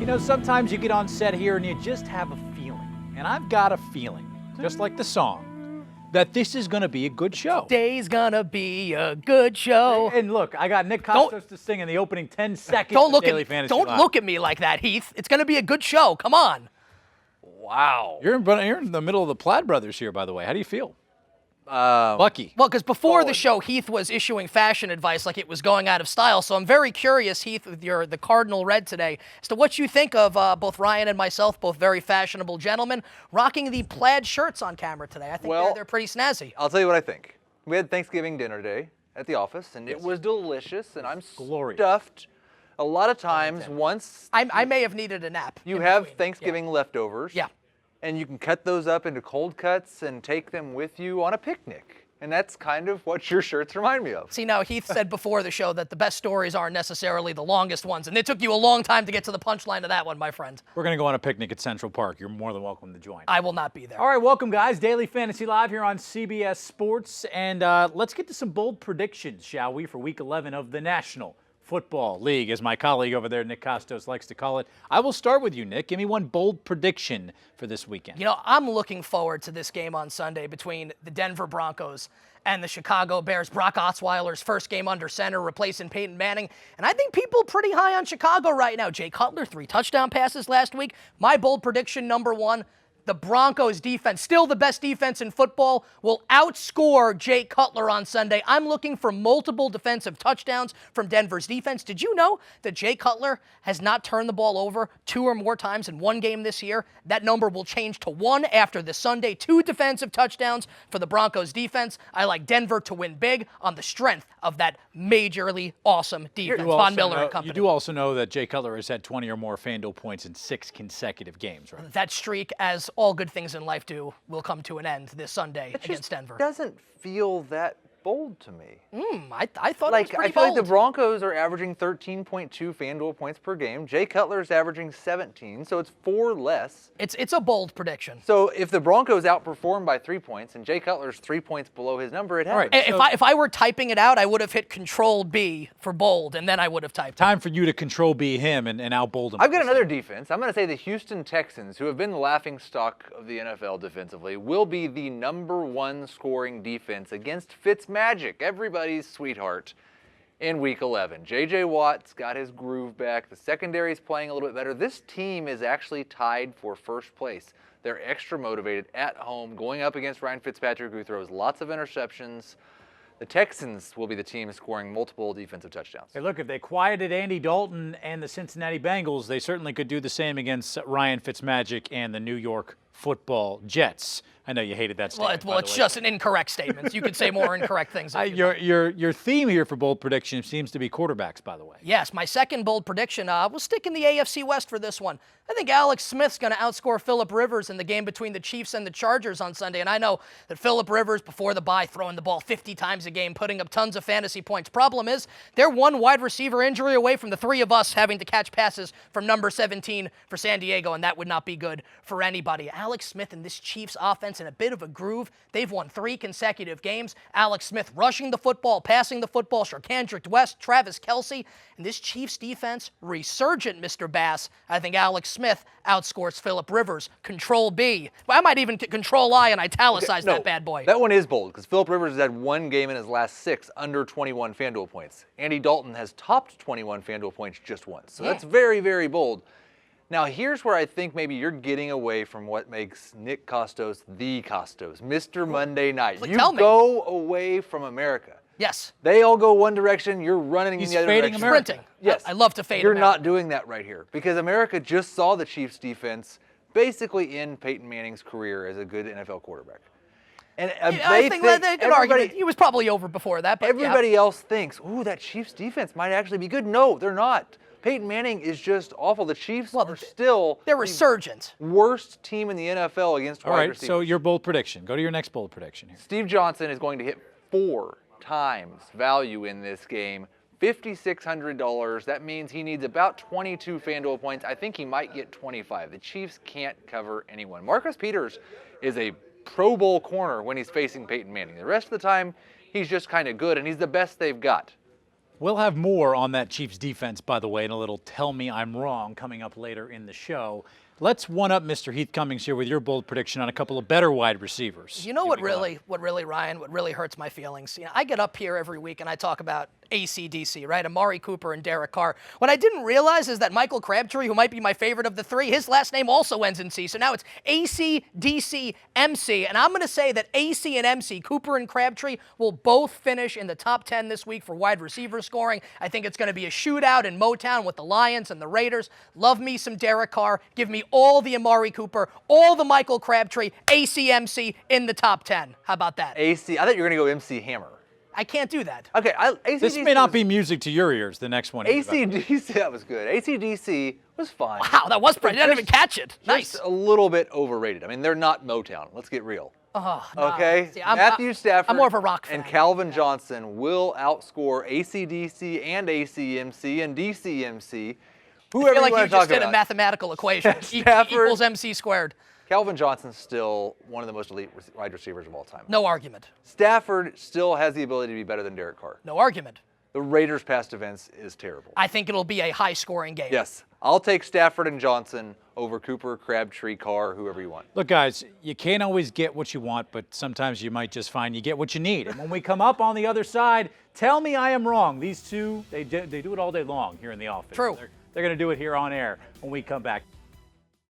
You know, sometimes you get on set here and you just have a feeling. And I've got a feeling, just like the song, that this is going to be a good show. Today's gonna be a good show. And look, I got Nick Costos to sing in the opening 10 seconds Don't of Daily Fantasy don't Live. look at me like that, Heath. It's gonna be a good show. Come on. Wow. You're in the middle of the Plaid brothers here, by the way. How do you feel? Lucky. Well, because before the show, Heath was issuing fashion advice like it was going out of style. So I'm very curious, Heath, with the Cardinal Red today, as to what you think of both Ryan and myself, both very fashionable gentlemen, rocking the plaid shirts on camera today. I think they're pretty snazzy. I'll tell you what I think. We had Thanksgiving dinner today at the office, and it was delicious, and I'm stuffed. A lot of times, once I may have needed a nap. you have Thanksgiving leftovers, Yeah. and you can cut those up into cold cuts and take them with you on a picnic. And that's kind of what your shirts remind me of. See, now, Heath said before the show that the best stories aren't necessarily the longest ones, and it took you a long time to get to the punchline of that one, my friend. We're going to go on a picnic at Central Park. You're more than welcome to join. I will not be there. All right, welcome, guys. Daily Fantasy Live here on CBS Sports. And let's get to some bold predictions, shall we, for Week 11 of the National Football League, as my colleague over there, Nick Costos, likes to call it. I will start with you, Nick. Give me one bold prediction for this weekend. You know, I'm looking forward to this game on Sunday between the Denver Broncos and the Chicago Bears. Brock Osweiler's first game under center, replacing Peyton Manning. And I think people pretty high on Chicago right now. Jay Cutler, 3 touchdown passes last week. My bold prediction, number 1, the Broncos defense, still the best defense in football, will outscore Jay Cutler on Sunday. I'm looking for multiple defensive touchdowns from Denver's defense. Did you know that Jay Cutler has not turned the ball over 2 or more times in one game this year? That number will change to 1 after this Sunday. 2 defensive touchdowns for the Broncos defense. I like Denver to win big on the strength of that majorly awesome defense. Von Miller and company. You do also know that Jay Cutler has had 20 or more FanDuel points in 6 consecutive games, right? That streak, as all good things in life do, will come to an end this Sunday against Denver. Doesn't feel that bold to me. I thought it was pretty I feel bold. like the Broncos are averaging 13.2 FanDuel points per game. Jay Cutler's averaging 17, so it's 4 less. It's a bold prediction. So if the Broncos outperform by 3 points and Jay Cutler's 3 points below his number, it happens. If I were typing it out, I would have hit Control B for bold, and then I would have typed. Time for you to Control B him and out-bold him. I've got another defense. I'm going to say the Houston Texans, who have been the laughingstock of the NFL defensively, will be the number 1 scoring defense against Fitzmagic, everybody's sweetheart, in Week 11. J.J. Watt's got his groove back. The secondary's playing a little bit better. This team is actually tied for first place. They're extra motivated at home, going up against Ryan Fitzpatrick, who throws lots of interceptions. The Texans will be the team scoring multiple defensive touchdowns. Hey, look, if they quieted Andy Dalton and the Cincinnati Bengals, they certainly could do the same against Ryan Fitzmagic and the New York Football Jets. I know you hated that statement. Well, it's just an incorrect statement. You could say more incorrect things. Your theme here for bold prediction seems to be quarterbacks, by the way. Yes, my second bold prediction, we'll stick in the AFC West for this one. I think Alex Smith's going to outscore Phillip Rivers in the game between the Chiefs and the Chargers on Sunday. And I know that Phillip Rivers, before the bye, throwing the ball 50 times a game, putting up tons of fantasy points. Problem is, they're 1 wide receiver injury away from the 3 of us having to catch passes from number 17 for San Diego, and that would not be good for anybody. Alex Smith and this Chiefs offense in a bit of a groove. They've won 3 consecutive games. Alex Smith rushing the football, passing the football, Sharkandrick West, Travis Kelce, and this Chiefs defense, resurgent, Mr. Bass. I think Alex Smith outscores Phillip Rivers. Control B. Well, I might even Control I and italicize that bad boy. That one is bold, because Phillip Rivers has had 1 game in his last 6 under 21 FanDuel points. Andy Dalton has topped 21 FanDuel points just once. So that's very, very bold. Now, here's where I think maybe you're getting away from what makes Nick Costos the Costos, Mr. Monday Night. You go away from America. Yes. They all go one direction, you're running in the other direction. Sprinting. Yes. I love to fade You're America. not doing that right here, because America just saw the Chiefs defense basically end Peyton Manning's career as a good NFL quarterback. And I think they could argue he was probably over before that. But everybody else thinks, ooh, that Chiefs defense might actually be good. No, they're not. Peyton Manning is just awful. The Chiefs are still they're resurgent. Worst team in the NFL against wide receivers. So your bold prediction. Go to your next bold prediction here. Steve Johnson is going to hit 4 times value in this game. $5,600. That means he needs about 22 FanDuel points. I think he might get 25. The Chiefs can't cover anyone. Marcus Peters is a Pro Bowl corner when he's facing Peyton Manning. The rest of the time, he's just kind of good, and he's the best they've got. We'll have more on that Chiefs defense, by the way, and a little Tell Me I'm Wrong coming up later in the show. Let's one-up Mr. Heath Cummings here with your bold prediction on a couple of better wide receivers. You know what really, Ryan, what really hurts my feelings? You know, I get up here every week and I talk about AC/DC, right? Amari Cooper and Derek Carr. What I didn't realize is that Michael Crabtree, who might be my favorite of the three, his last name also ends in C. So now it's AC/DC/MC. And I'm going to say that AC and MC, Cooper and Crabtree, will both finish in the top 10 this week for wide receiver scoring. I think it's going to be a shootout in Motown with the Lions and the Raiders. Love me some Derek Carr. Give me all the Amari Cooper, all the Michael Crabtree, AC/MC in the top 10. How about that? AC, I thought you were going to go MC Hammer. I can't do that. Okay, This may not be music to your ears, the next one. AC/DC, that was good. AC/DC was fine. Wow, that was pretty. I didn't even catch it. Nice. Just a little bit overrated. I mean, they're not Motown. Let's get real. Oh, no. Okay? See, Matthew Stafford I'm more of a rock fan. and Calvin Johnson will outscore AC/DC and AC/MC and DC/MC. Whoever I feel like you you want to talk just did about. a mathematical equation. Stafford- equals MC squared. Calvin Johnson's still one of the most elite wide receivers of all time. No argument. Stafford still has the ability to be better than Derek Carr. No argument. The Raiders' past defense is terrible. I think it'll be a high-scoring game. Yes. I'll take Stafford and Johnson over Cooper, Crabtree, Carr, whoever you want. Look, guys, you can't always get what you want, but sometimes you might just find you get what you need. And when we come up on the other side, tell me I am wrong. These two, they do it all day long here in the office. True. They're going to do it here on air when we come back.